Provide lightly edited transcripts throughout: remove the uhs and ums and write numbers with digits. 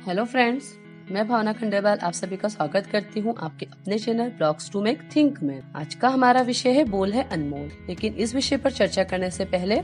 Hello friends, मैं भावना खंडेलवाल आप सभी का स्वागत करती हूँ आपके अपने channel blogs to make think में। आज का हमारा विषय है बोल है अनमोल। लेकिन इस विषय पर चर्चा करने से पहले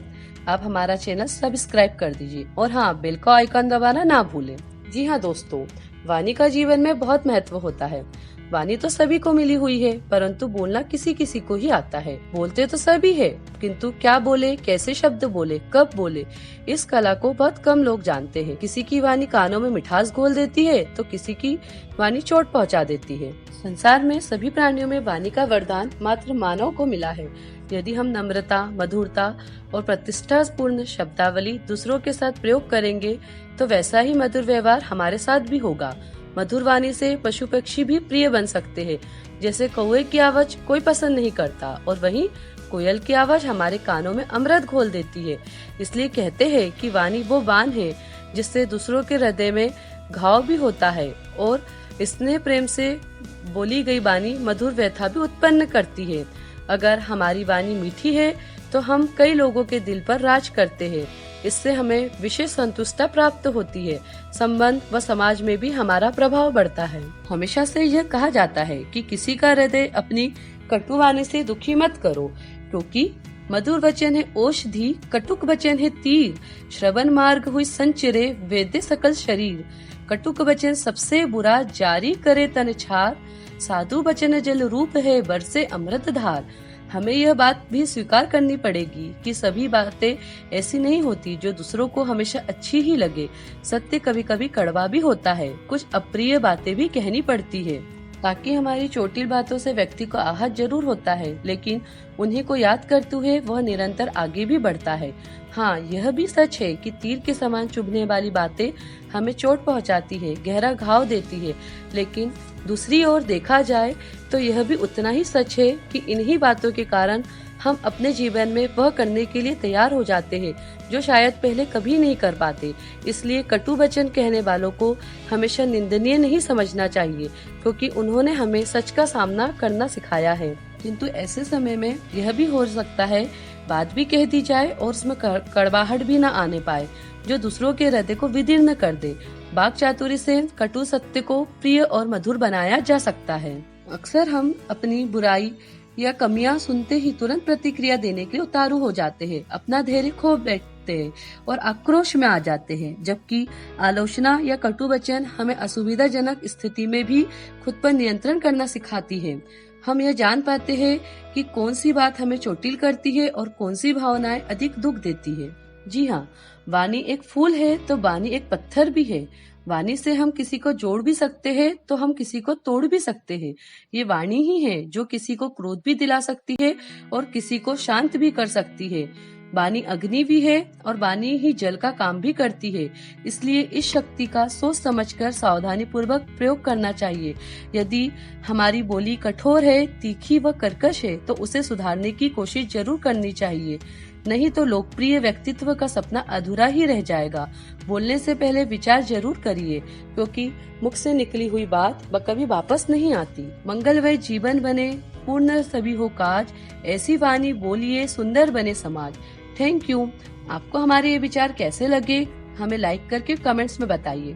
आप हमारा चैनल सब्सक्राइब कर दीजिए और हाँ, बेल का आइकन दबाना ना भूलें। जी हाँ दोस्तों, वाणी का जीवन में बहुत महत्व होता है। वाणी तो सभी को मिली हुई है, परंतु बोलना किसी किसी को ही आता है। बोलते तो सभी है, किंतु क्या बोले, कैसे शब्द बोले, कब बोले, इस कला को बहुत कम लोग जानते हैं। किसी की वाणी कानों में मिठास घोल देती है तो किसी की वाणी चोट पहुंचा देती है। संसार में सभी प्राणियों में वाणी का वरदान मात्र मानव को मिला है। यदि हम नम्रता, मधुरता और प्रतिष्ठापूर्ण शब्दावली दूसरों के साथ प्रयोग करेंगे तो वैसा ही मधुर व्यवहार हमारे साथ भी होगा। मधुर वाणी से पशु पक्षी भी प्रिय बन सकते हैं। जैसे कौवे की आवाज कोई पसंद नहीं करता और वहीं कोयल की आवाज हमारे कानों में अमृत घोल देती है। इसलिए कहते हैं कि वाणी वो बाण है जिससे दूसरों के हृदय में घाव भी होता है और स्नेह प्रेम से बोली गई वाणी मधुर व्यथा भी उत्पन्न करती है। अगर हमारी वाणी मीठी है तो हम कई लोगों के दिल पर राज करते हैं। इससे हमें विशेष संतुष्टता प्राप्त होती है। संबंध व समाज में भी हमारा प्रभाव बढ़ता है। हमेशा से यह कहा जाता है कि किसी का हृदय अपनी कटु वाणी से दुखी मत करो, क्योंकि मधुर वचन है औषधि, कटुक वचन है तीर। श्रवण मार्ग हुई संचिरे, वेद्य सकल शरीर। कटुक वचन सबसे बुरा, जारी करे तन छार। साधु वचन जल रूप है, बरसे अमृत धार। हमें यह बात भी स्वीकार करनी पड़ेगी कि सभी बातें ऐसी नहीं होती जो दूसरों को हमेशा अच्छी ही लगे। सत्य कभी कभी कड़वा भी होता है। कुछ अप्रिय बातें भी कहनी पड़ती है, ताकि हमारी चोटिल बातों से व्यक्ति को आहत जरूर होता है, लेकिन उन्हीं को याद करते हुए वह निरंतर आगे भी बढ़ता है। हाँ, यह भी सच है कि तीर के समान चुभने वाली बातें हमें चोट पहुंचाती है, गहरा घाव देती है। लेकिन दूसरी ओर देखा जाए तो यह भी उतना ही सच है कि इन्हीं बातों के कारण हम अपने जीवन में वह करने के लिए तैयार हो जाते हैं जो शायद पहले कभी नहीं कर पाते। इसलिए कटु वचन कहने वालों को हमेशा निंदनीय नहीं समझना चाहिए, क्योंकि उन्होंने हमें सच का सामना करना सिखाया है। किंतु ऐसे समय में यह भी हो सकता है बात भी कह दी जाए और उसमें कड़वाहट भी न आने पाए, जो दूसरों के हृदय को विदीर्ण कर दे। वाक चातुरी से कटु सत्य को प्रिय और मधुर बनाया जा सकता है। अक्सर हम अपनी बुराई या कमियां सुनते ही तुरंत प्रतिक्रिया देने के लिए उतारू हो जाते हैं, अपना धैर्य खो बैठते हैं और आक्रोश में आ जाते हैं। जबकि आलोचना या कटु वचन हमें असुविधाजनक स्थिति में भी खुद पर नियंत्रण करना सिखाती है। हम यह जान पाते हैं कि कौन सी बात हमें चोटिल करती है और कौन सी भावनाएं अधिक दुख देती है। जी हाँ, वाणी एक फूल है तो वाणी एक पत्थर भी है। वाणी से हम किसी को जोड़ भी सकते हैं तो हम किसी को तोड़ भी सकते हैं। ये वाणी ही है जो किसी को क्रोध भी दिला सकती है और किसी को शांत भी कर सकती है। वाणी अग्नि भी है और वाणी ही जल का काम भी करती है। इसलिए इस शक्ति का सोच समझकर सावधानी पूर्वक प्रयोग करना चाहिए। यदि हमारी बोली कठोर है, तीखी व कर्कश है तो उसे सुधारने की कोशिश जरूर करनी चाहिए, नहीं तो लोकप्रिय व्यक्तित्व का सपना अधूरा ही रह जाएगा। बोलने से पहले विचार जरूर करिए, क्योंकि मुख से निकली हुई बात कभी वापस नहीं आती। मंगलमय जीवन बने, पूर्ण सभी हो काज, ऐसी वाणी बोलिए, सुंदर बने समाज। Thank you. आपको हमारे ये विचार कैसे लगे हमें लाइक करके कमेंट्स में बताइए।